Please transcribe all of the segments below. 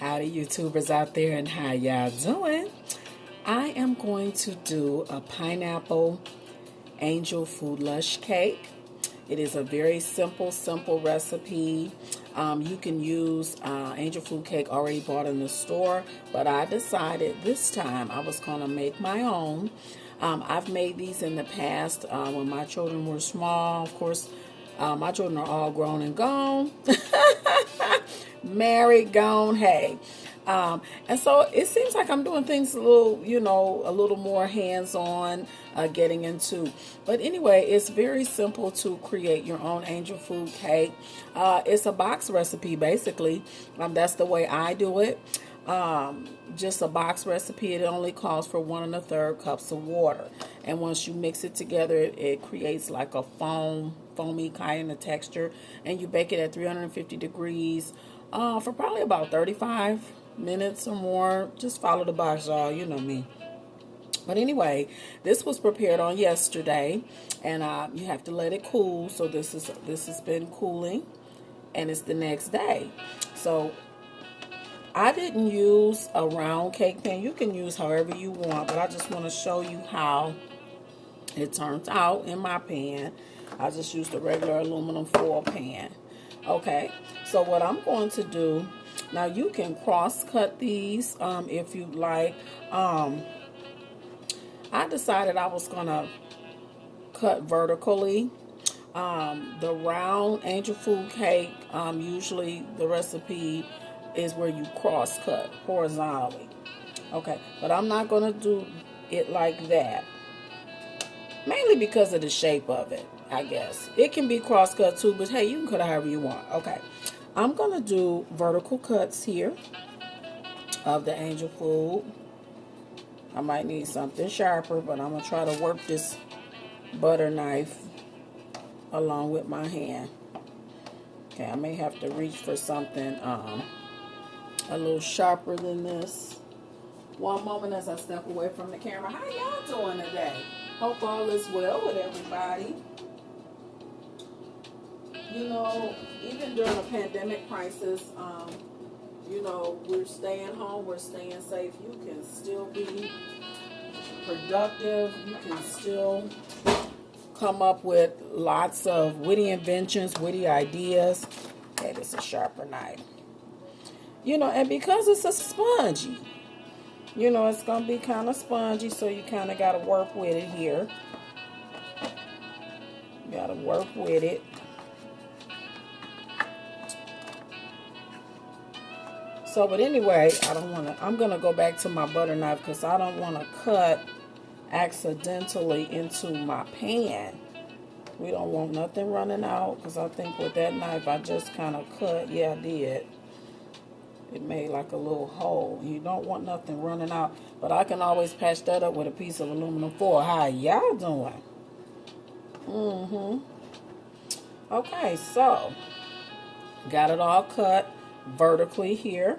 Howdy, YouTubers out there, and how y'all doing? I am going to do a pineapple angel food lush cake. It is a very simple recipe. You can use angel food cake already bought in the store, but I decided this time I was going to make my own. I've made these in the past when my children were small. Of course, my children are all grown and gone. Married, gone, hey. And so it seems like I'm doing things a little, a little more hands-on, getting into. But anyway, it's very simple to create your own angel food cake. It's a box recipe, basically. That's the way I do it. Just a box recipe. It only calls for 1 1/3 cups of water. And once you mix it together, it creates like a foamy kind of texture. And you bake it at 350 degrees for probably about 35 minutes or more. Just follow the box, y'all. You know me. But anyway, this was prepared on yesterday, and you have to let it cool. So this has been cooling, and it's the next day. So I didn't use a round cake pan. You can use however you want, but I just want to show you how it turns out in my pan. I just used a regular aluminum foil pan. Okay, so what I'm going to do, now you can cross cut these if you like. I decided I was going to cut vertically. The round angel food cake, usually the recipe is where you cross cut horizontally. Okay, but I'm not going to do it like that. Mainly because of the shape of it, I guess. It can be cross cut too, but hey, you can cut it however you want. Okay, I'm going to do vertical cuts here of the angel food. I might need something sharper, but I'm going to try to work this butter knife along with my hand. Okay, I may have to reach for something a little sharper than this. One moment as I step away from the camera. How y'all doing today? Hope all is well with everybody. Even during a pandemic crisis, we're staying home, we're staying safe. You can still be productive. You can still come up with lots of witty inventions, witty ideas. Okay, this is a sharper knife. And because it's a spongy, it's going to be kind of spongy, so you kind of got to work with it here. You got to work with it. So, but anyway, I'm going to go back to my butter knife because I don't want to cut accidentally into my pan. We don't want nothing running out, because I think with that knife I just kind of cut. Yeah, I did. It made like a little hole. You don't want nothing running out, but I can always patch that up with a piece of aluminum foil. How y'all doing? Okay, so got it all cut vertically here.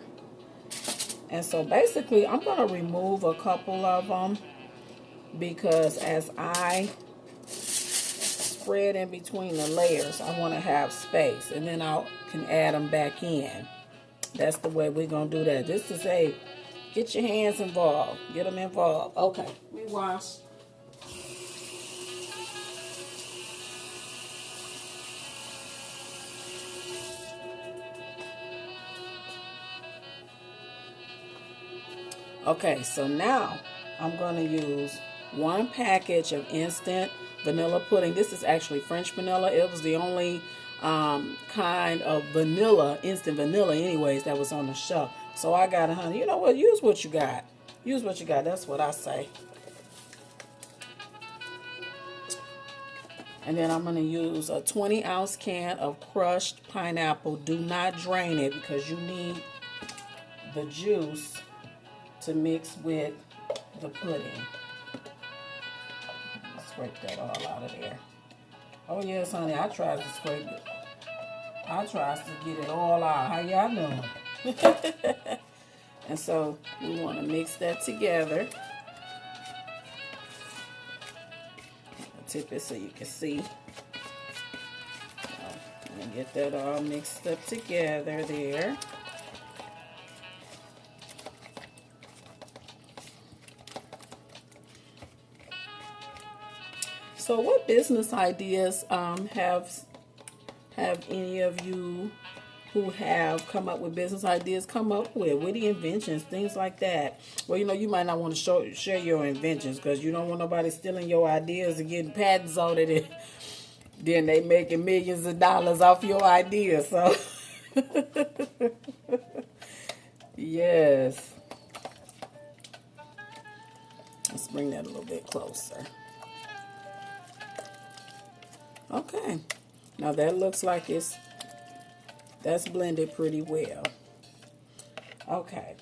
And so basically I'm going to remove a couple of them, because as I spread in between the layers, I want to have space, and then I can add them back in. That's the way we're going to do that. This is get your hands involved. Get them involved. Okay, let me wash. Okay, so now I'm going to use 1 package of instant vanilla pudding. This is actually French vanilla. It was the only kind of vanilla, instant vanilla anyways, that was on the shelf. So I got 100. You know what? Use what you got. Use what you got. That's what I say. And then I'm going to use a 20-ounce can of crushed pineapple. Do not drain it, because you need the juice to mix with the pudding. Scrape that all out of there. Oh yes, honey, I tried to scrape it. I tried to get it all out. How y'all doing? And so we want to mix that together. I'll tip it so you can see. And get that all mixed up together there. So what business ideas have any of you who have come up with business ideas come up with witty inventions, things like that? Well, you might not want to share your inventions because you don't want nobody stealing your ideas and getting patents on it, and then they making millions of dollars off your ideas. So yes, let's bring that a little bit closer. Okay, now that looks like that's blended pretty well. Okay,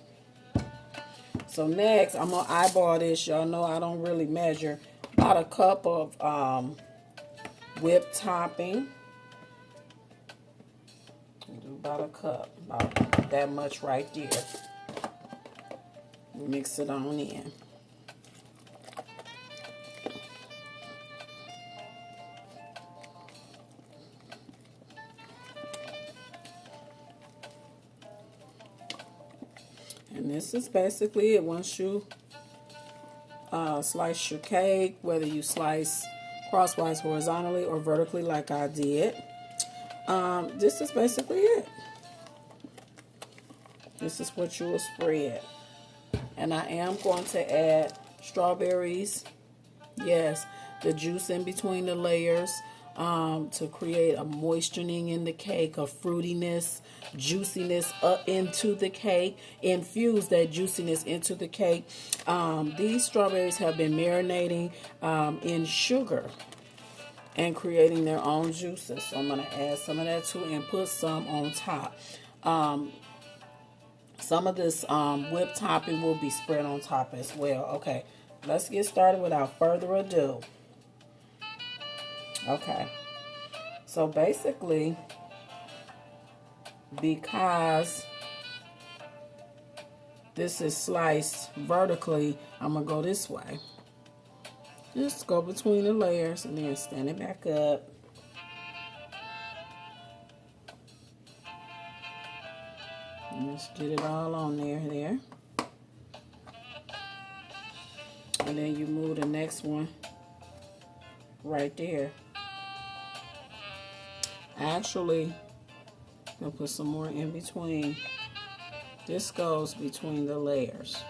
so next I'm gonna eyeball this. Y'all know I don't really measure. About a cup of whipped topping. Do about a cup, about that much right there. Mix it on in. And this is basically it. Once you slice your cake, whether you slice crosswise horizontally or vertically like I did, this is basically it. This is what you will spread. And I am going to add strawberries. Yes, the juice in between the layers to create a moisturing in the cake, a fruitiness, juiciness up into the cake. Infuse that juiciness into the cake. These strawberries have been marinating in sugar and creating their own juices. So I'm going to add some of that too and put some on top. Some of this whipped topping will be spread on top as well. Okay, let's get started without further ado. Okay, so basically, because this is sliced vertically, I'm going to go this way. Just go between the layers and then stand it back up. And just get it all on there. And then you move the next one right there. Actually, I'm going to put some more in between. This goes between the layers.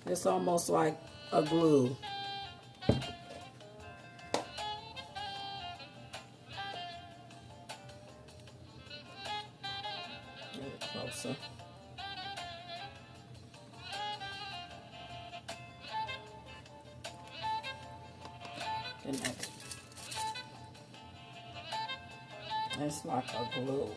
It's almost like a glue. Get it closer. The next. It's like a glue.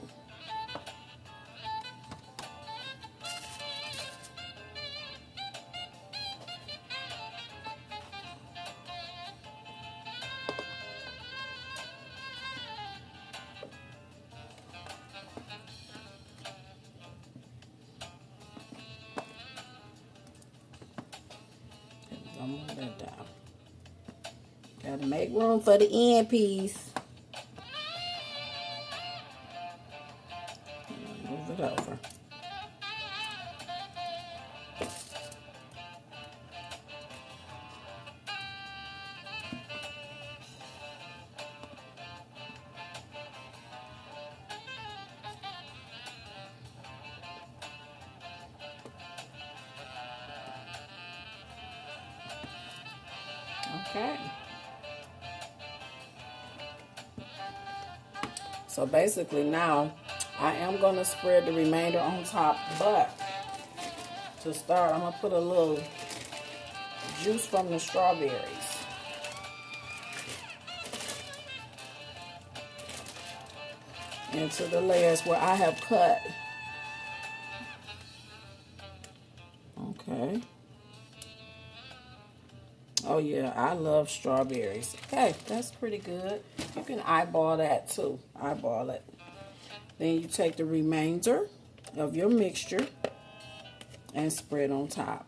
Don't move that down. Gotta make room for the end piece. Move it over. Okay. So basically now I am going to spread the remainder on top, but to start I'm going to put a little juice from the strawberries into the layers where I have cut. Okay. Oh yeah, I love strawberries. Okay, that's pretty good. You can eyeball that too. Eyeball it. Then you take the remainder of your mixture and spread on top.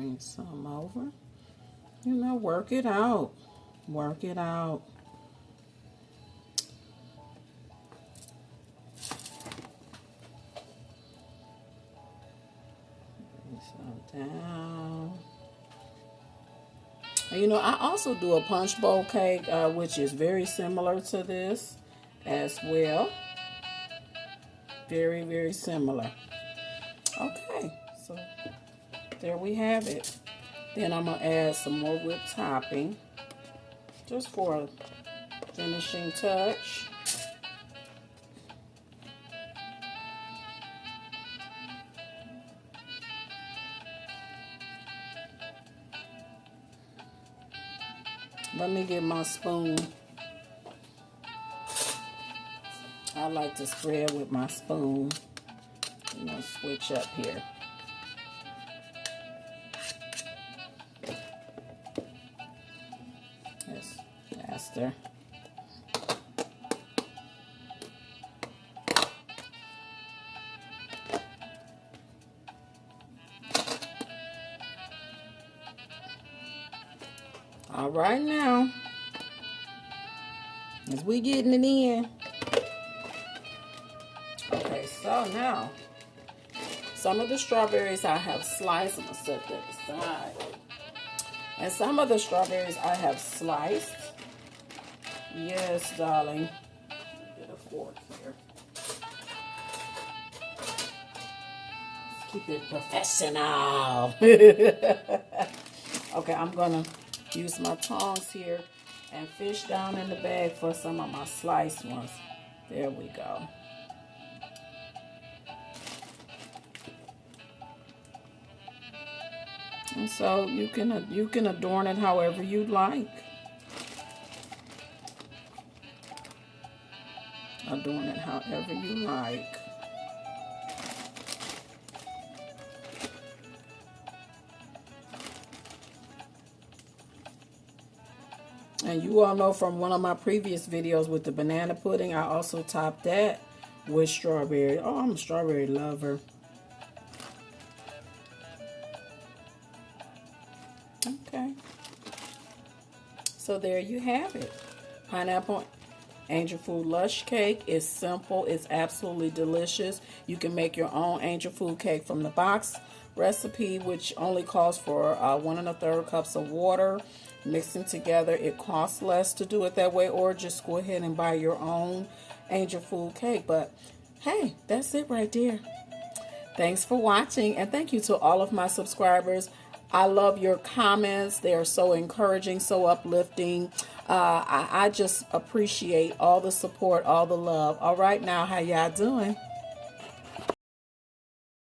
bring some over. You know, work it out. Work it out. Bring some down. And you know, I also do a punch bowl cake, which is very similar to this as well. Very, very similar. Okay, so there we have it. Then I'm going to add some more whipped topping just for a finishing touch. Let me get my spoon. I like to spread with my spoon. I'm going to switch up here. That's faster. All right now, as we getting it in. Okay, so now, some of the strawberries I have sliced. I'm going to set that aside. And some of the strawberries I have sliced. Yes, darling. Get a fork here. Let's keep it professional. Okay, I'm going to use my tongs here and fish down in the bag for some of my sliced ones. There we go. And so you can adorn it however you like. Adorn it however you like. And you all know from one of my previous videos with the banana pudding, I also topped that with strawberry. Oh, I'm a strawberry lover. Okay. So there you have it. Pineapple Angel Food Lush cake is simple. It's absolutely delicious. You can make your own angel food cake from the box recipe, which only calls for 1 1/3 cups of water. Mixing together, it costs less to do it that way, or just go ahead and buy your own angel food cake. But hey, that's it right there. Thanks for watching, and thank you to all of my subscribers. I love your comments. They are so encouraging, so uplifting. I just appreciate all the support, all the love. All right, now, how y'all doing?